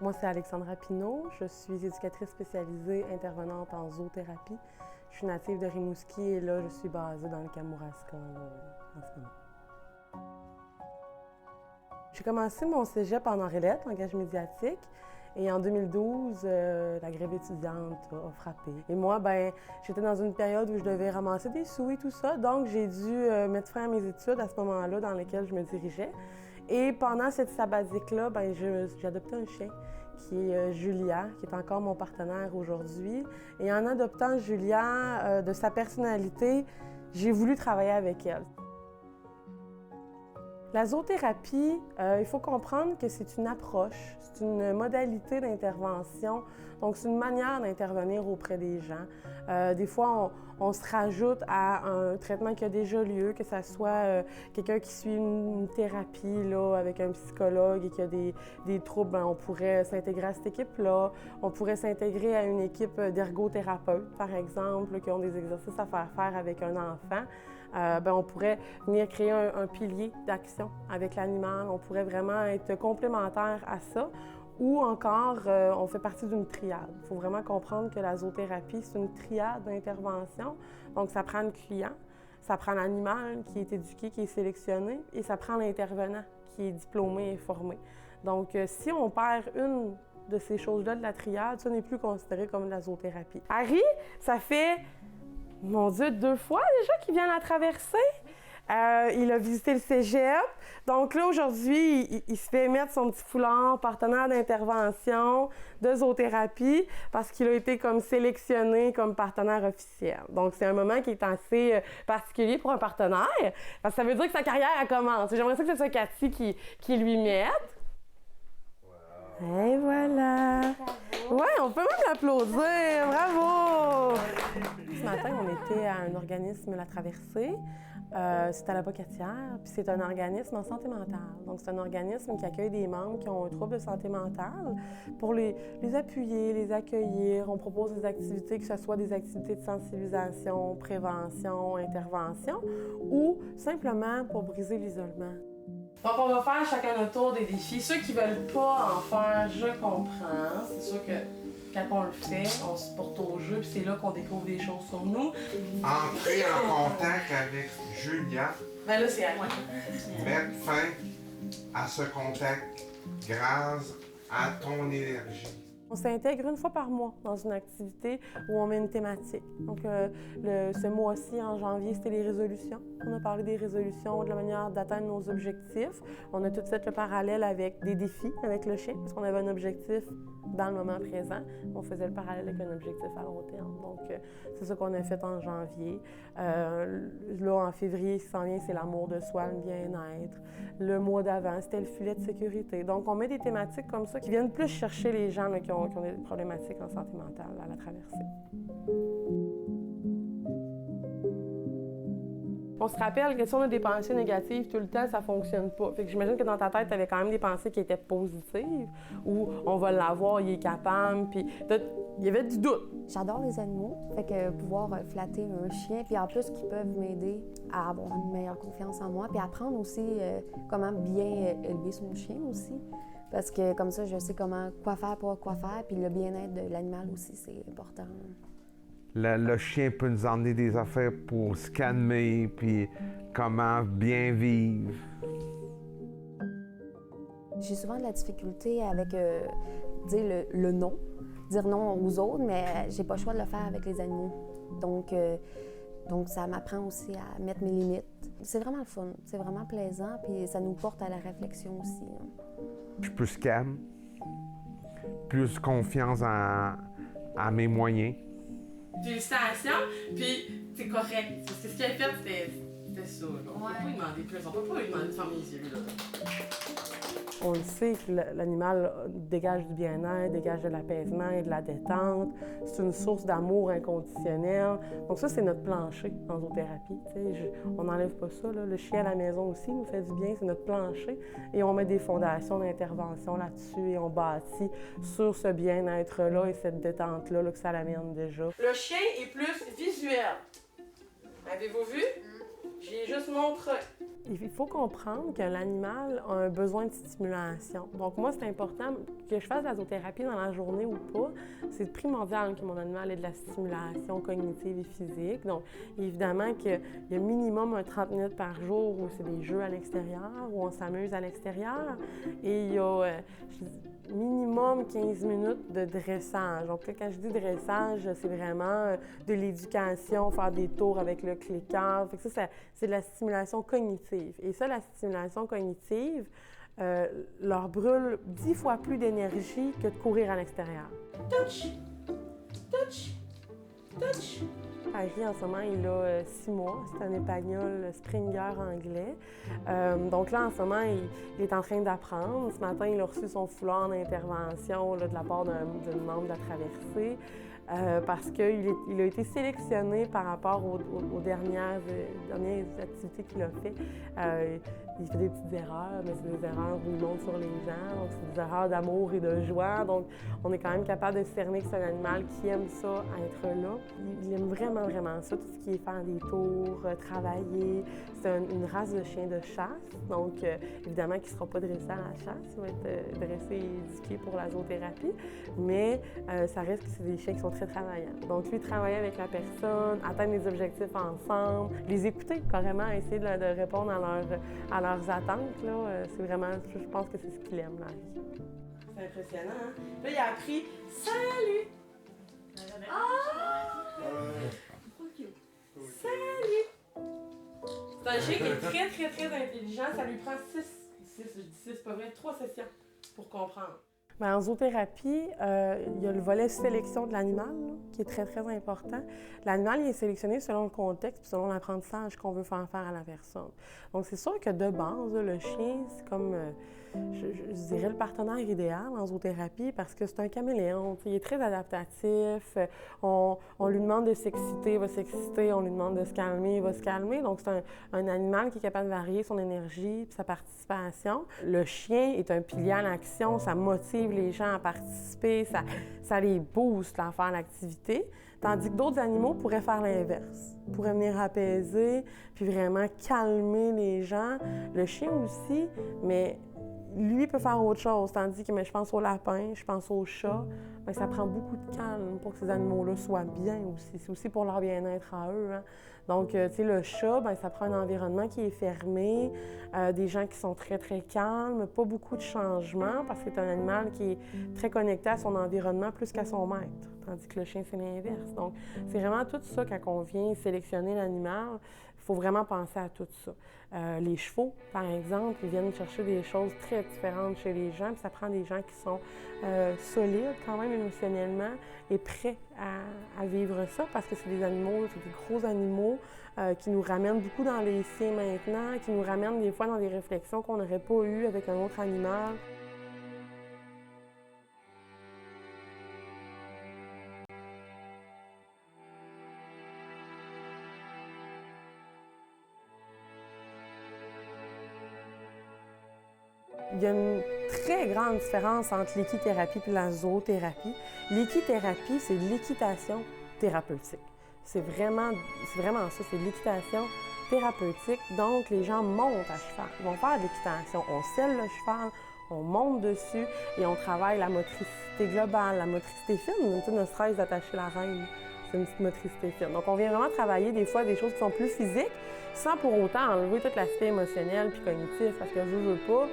Moi, c'est Alexandra Pinault. Je suis éducatrice spécialisée intervenante en zoothérapie. Je suis native de Rimouski et là, je suis basée dans le Kamouraska en ce moment. J'ai commencé mon cégep en Orilette, langage médiatique. Et en 2012, la grève étudiante a frappé. Et moi, j'étais dans une période où je devais ramasser des sous et tout ça. Donc, j'ai dû mettre fin à mes études à ce moment-là dans lesquelles je me dirigeais. Et pendant cette sabbatique-là, j'ai adopté un chien qui est Julia, qui est encore mon partenaire aujourd'hui. Et en adoptant Julia, de sa personnalité, j'ai voulu travailler avec elle. La zoothérapie, il faut comprendre que c'est une approche, c'est une modalité d'intervention. Donc, c'est une manière d'intervenir auprès des gens. Des fois, on se rajoute à un traitement qui a déjà lieu, que ce soit quelqu'un qui suit une thérapie là, avec un psychologue et qui a des troubles, on pourrait s'intégrer à cette équipe-là. On pourrait s'intégrer à une équipe d'ergothérapeutes, par exemple, qui ont des exercices à faire avec un enfant. On pourrait venir créer un pilier d'action avec l'animal. On pourrait vraiment être complémentaire à ça. Ou encore, on fait partie d'une triade. Il faut vraiment comprendre que la zoothérapie, c'est une triade d'intervention. Donc, ça prend le client, ça prend l'animal qui est éduqué, qui est sélectionné, et ça prend l'intervenant qui est diplômé et formé. Donc, si on perd une de ces choses-là de la triade, ça n'est plus considéré comme de la zoothérapie. Harry, ça fait, mon Dieu, 2 fois déjà qu'il vient la traverser. Il a visité le cégep. Donc là, aujourd'hui, il se fait mettre son petit foulard partenaire d'intervention de zoothérapie parce qu'il a été comme sélectionné comme partenaire officiel. Donc, c'est un moment qui est assez particulier pour un partenaire parce que ça veut dire que sa carrière, elle commence. J'aimerais ça que ce soit Cathy qui lui mette. Wow. Et voilà! Bravo. Ouais, on peut même l'applaudir! Bravo! Ce matin, on était à un organisme La Traversée. C'est à la Pocatière, puis c'est un organisme en santé mentale. Donc, c'est un organisme qui accueille des membres qui ont un trouble de santé mentale pour les appuyer, les accueillir. On propose des activités, que ce soit des activités de sensibilisation, prévention, intervention, ou simplement pour briser l'isolement. Donc, on va faire chacun notre tour des défis. Ceux qui ne veulent pas en faire, je comprends. C'est sûr que quand on le fait, on se porte au jeu, puis c'est là qu'on découvre des choses sur nous. Entrer en contact avec Julia. Là, c'est à moi. Mettre fin à ce contact grâce à ton énergie. On s'intègre une fois par mois dans une activité où on met une thématique. Donc, ce mois-ci, en janvier, c'était les résolutions. On a parlé des résolutions, de la manière d'atteindre nos objectifs. On a tout fait le parallèle avec des défis avec le chien, parce qu'on avait un objectif dans le moment présent. On faisait le parallèle avec un objectif à long terme. Donc, c'est ça qu'on a fait en janvier. Là, en février, ce qui s'en vient, c'est l'amour de soi, le bien-être. Le mois d'avant, c'était le filet de sécurité. Donc, on met des thématiques comme ça qui viennent plus chercher les gens là, qui ont des problématiques en santé mentale à la traversée. On se rappelle que si on a des pensées négatives tout le temps, ça fonctionne pas. Fait que j'imagine que dans ta tête, tu avais quand même des pensées qui étaient positives, où on va l'avoir, il est capable, puis il y avait du doute. J'adore les animaux, fait que pouvoir flatter un chien, puis en plus qu'ils peuvent m'aider à avoir une meilleure confiance en moi, puis apprendre aussi comment bien élever son chien aussi. Parce que comme ça, je sais quoi faire, puis le bien-être de l'animal aussi, c'est important. Le chien peut nous emmener des affaires pour se calmer, puis comment bien vivre. J'ai souvent de la difficulté avec dire le non, dire non aux autres, mais j'ai pas le choix de le faire avec les animaux. Donc ça m'apprend aussi à mettre mes limites. C'est vraiment le fun, c'est vraiment plaisant, puis ça nous porte à la réflexion aussi. Je suis plus calme, plus confiance à mes moyens. Félicitations, puis c'est correct. C'est ce qu'il a fait, c'était ça. Là. On peut pas lui demander plus, on peut pas lui demander de fermer les yeux. Là. On le sait que l'animal dégage du bien-être, dégage de l'apaisement et de la détente. C'est une source d'amour inconditionnel. Donc ça, c'est notre plancher en zoothérapie. On n'enlève pas ça. Là. Le chien à la maison aussi nous fait du bien, c'est notre plancher. Et on met des fondations d'intervention là-dessus et on bâtit sur ce bien-être-là et cette détente-là là, que ça l'amène déjà. Le chien est plus visuel. Avez-vous vu? J'y ai juste montré. Il faut comprendre que l'animal a un besoin de stimulation. Donc moi, c'est important que je fasse de la zoothérapie dans la journée ou pas. C'est primordial que mon animal ait de la stimulation cognitive et physique. Donc évidemment qu'il y a minimum un 30 minutes par jour où c'est des jeux à l'extérieur, où on s'amuse à l'extérieur. Et il y a minimum 15 minutes de dressage. Donc là, quand je dis dressage, c'est vraiment de l'éducation, faire des tours avec le clicker. Fait que ça, c'est de la stimulation cognitive. Et ça, la stimulation cognitive leur brûle 10 fois plus d'énergie que de courir à l'extérieur. Touch! Touch! Touch! Harry, en ce moment, il a 6 mois. C'est un épagnol Springer anglais. Donc là, en ce moment, il est en train d'apprendre. Ce matin, il a reçu son foulard d'intervention de la part d'une membre de la traversée parce qu'il a été sélectionné par rapport aux dernières activités qu'il a faites. Il fait des petites erreurs, mais c'est des erreurs où il monte sur les gens. Donc, c'est des erreurs d'amour et de joie. Donc, on est quand même capable de cerner que c'est un animal qui aime ça, être là. Il aime vraiment, vraiment ça, tout ce qui est faire des tours, travailler. C'est une race de chien de chasse. Donc, évidemment, qu'il ne sera pas dressé à la chasse. Il va être dressé et éduqué pour la zoothérapie. Mais ça reste que c'est des chiens qui sont très travaillants. Donc, lui, travailler avec la personne, atteindre des objectifs ensemble, les écouter carrément, essayer de répondre à leurs attentes, là, c'est vraiment, je pense que c'est ce qu'il aime, Larry. C'est impressionnant, hein? Là, il a appris « Salut! » Salut! C'est un chien qui est très, très, très intelligent. Ça lui prend 3 sessions pour comprendre. Bien, en zoothérapie, il y a le volet sélection de l'animal, là, qui est très, très important. L'animal, il est sélectionné selon le contexte et selon l'apprentissage qu'on veut faire à la personne. Donc, c'est sûr que de base, là, le chien, c'est comme, je dirais, le partenaire idéal en zoothérapie parce que c'est un caméléon. Il est très adaptatif. On lui demande de s'exciter, il va s'exciter. On lui demande de se calmer, il va se calmer. Donc, c'est un animal qui est capable de varier son énergie et sa participation. Le chien est un pilier à l'action. Ça motive les gens à participer. Ça les booste à faire l'activité. Tandis que d'autres animaux pourraient faire l'inverse, pourraient venir apaiser, puis vraiment calmer les gens. Le chien aussi, mais lui peut faire autre chose, tandis que je pense au lapin, je pense au chat, bien, ça prend beaucoup de calme pour que ces animaux-là soient bien aussi. C'est aussi pour leur bien-être à eux, hein. Donc, tu sais, le chat, bien, ça prend un environnement qui est fermé, des gens qui sont très, très calmes, pas beaucoup de changements, parce que c'est un animal qui est très connecté à son environnement plus qu'à son maître, tandis que le chien, c'est l'inverse. Donc, c'est vraiment tout ça, quand on vient sélectionner l'animal, il faut vraiment penser à tout ça. Les chevaux, par exemple, ils viennent chercher des choses très différentes chez les gens, puis ça prend des gens qui sont solides quand même émotionnellement et prêts à vivre ça, parce que c'est des animaux, c'est des gros animaux qui nous ramènent beaucoup dans les siens maintenant, qui nous ramènent des fois dans des réflexions qu'on n'aurait pas eues avec un autre animal. Il y a une très grande différence entre l'équithérapie et la zoothérapie. L'équithérapie, c'est l'équitation thérapeutique. C'est vraiment ça, c'est de l'équitation thérapeutique. Donc, les gens montent à cheval. Ils vont faire de l'équitation. On selle le cheval, on monte dessus et on travaille la motricité globale, la motricité fine. Tu sais, ne serait-ce d'attacher la reine, c'est une petite motricité fine. Donc, on vient vraiment travailler des fois des choses qui sont plus physiques sans pour autant enlever tout l'aspect émotionnel puis cognitif. Parce que je veux pas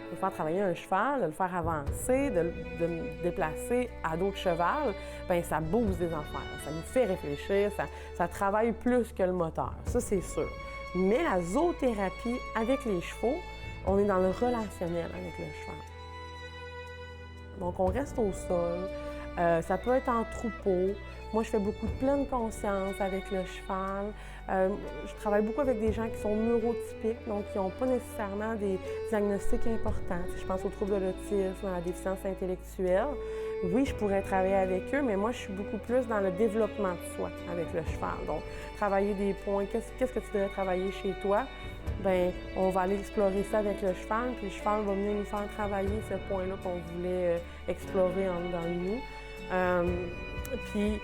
de faire travailler un cheval, de le faire avancer, de le déplacer à d'autres chevals, bien, ça booste des affaires, ça nous fait réfléchir, ça travaille plus que le moteur, ça c'est sûr. Mais la zoothérapie avec les chevaux, on est dans le relationnel avec le cheval. Donc on reste au sol, ça peut être en troupeau. Moi, je fais beaucoup de pleine conscience avec le cheval. Je travaille beaucoup avec des gens qui sont neurotypiques, donc qui n'ont pas nécessairement des diagnostics importants. Je pense aux troubles de l'autisme, à la déficience intellectuelle. Oui, je pourrais travailler avec eux, mais moi, je suis beaucoup plus dans le développement de soi avec le cheval. Donc, travailler des points. Qu'est-ce que tu devrais travailler chez toi? Bien, on va aller explorer ça avec le cheval, puis le cheval va venir nous faire travailler ce point-là qu'on voulait explorer en dedans de nous. Puis,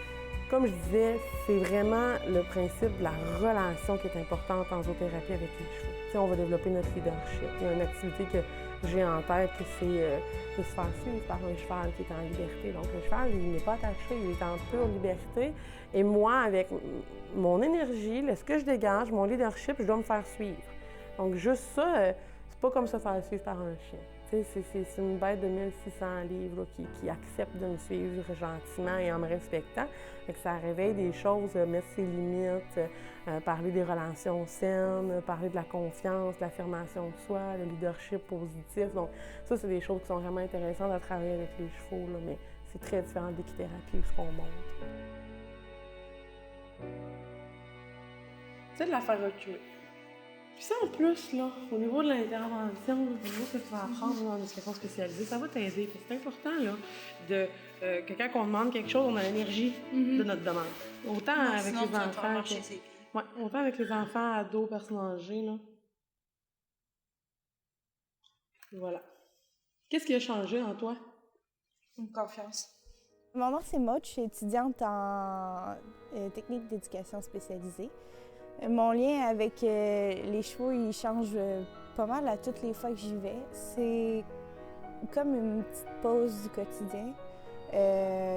Comme je disais, c'est vraiment le principe de la relation qui est importante en zoothérapie avec les chevaux. Tu sais, on va développer notre leadership. Il y a une activité que j'ai en tête, que c'est de se faire suivre par un cheval qui est en liberté. Donc, le cheval, il n'est pas attaché, il est en pure liberté. Et moi, avec mon énergie, ce que je dégage, mon leadership, je dois me faire suivre. Donc, juste ça, c'est pas comme se faire suivre par un chien. C'est une bête de 1600 livres là, qui accepte de me suivre gentiment et en me respectant. Fait que ça réveille des choses, mettre ses limites, parler des relations saines, parler de la confiance, de l'affirmation de soi, le leadership positif. Donc ça, c'est des choses qui sont vraiment intéressantes à travailler avec les chevaux, là, mais c'est très différent de l'équithérapie où ce qu'on monte. C'est de la faire reculer. Puis ça, en plus, là, au niveau de l'intervention, au niveau que tu vas apprendre en éducation spécialisée, ça va t'aider. C'est important, là, que quand on demande quelque chose, on a l'énergie de notre demande. Autant avec les enfants autant avec les enfants, ados, personnes âgées, là. Voilà. Qu'est-ce qui a changé en toi? Une confiance. Mon nom, c'est Maud. Je suis étudiante en technique d'éducation spécialisée. Mon lien avec les chevaux, il change pas mal à toutes les fois que j'y vais. C'est comme une petite pause du quotidien.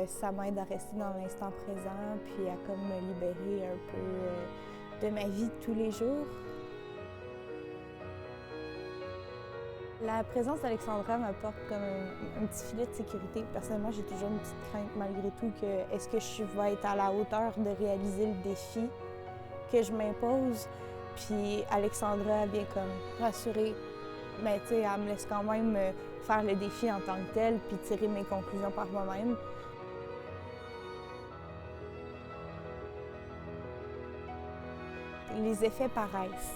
Ça m'aide à rester dans l'instant présent, puis à comme me libérer un peu de ma vie de tous les jours. La présence d'Alexandra m'apporte comme un petit filet de sécurité. Personnellement, j'ai toujours une petite crainte malgré tout que est-ce que je vais être à la hauteur de réaliser le défi que je m'impose. Puis Alexandra vient comme rassurer, mais tu sais, elle me laisse quand même faire le défi en tant que tel, puis tirer mes conclusions par moi-même. Les effets paraissent.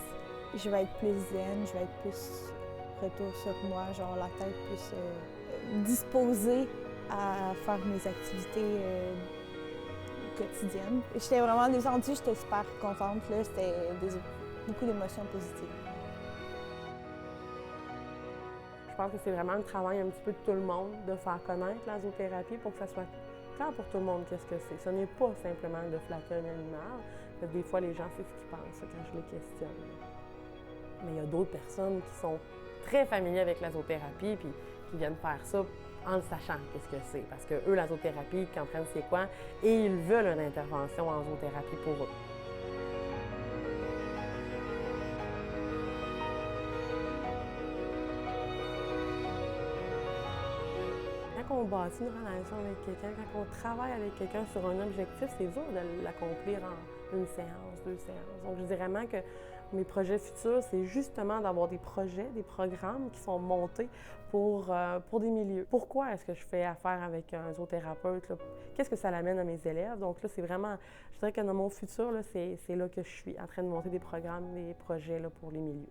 Je vais être plus zen, je vais être plus retour sur moi, genre la tête plus disposée à faire mes activités quotidienne. J'étais vraiment descendue, j'étais super contente. C'était beaucoup d'émotions positives. Je pense que c'est vraiment le travail un petit peu de tout le monde de faire connaître la zoothérapie pour que ça soit clair pour tout le monde qu'est-ce que c'est. Ce n'est pas simplement de flatter un animal. Des fois, les gens, c'est ce qu'ils pensent quand je les questionne. Mais il y a d'autres personnes qui sont très familiers avec la zoothérapie puis qui viennent faire ça en le sachant qu'est-ce que c'est. Parce que eux, la zoothérapie, ils comprennent c'est quoi et ils veulent une intervention en zoothérapie pour eux. Quand on bâtit une relation avec quelqu'un, quand on travaille avec quelqu'un sur un objectif, c'est dur de l'accomplir en une séance, 2 séances. Donc, je dirais vraiment que mes projets futurs, c'est justement d'avoir des projets, des programmes qui sont montés pour des milieux. Pourquoi est-ce que je fais affaire avec un zoothérapeute? Qu'est-ce que ça l'amène à mes élèves? Donc là, c'est vraiment, je dirais que dans mon futur, c'est là que je suis en train de monter des programmes, des projets là, pour les milieux.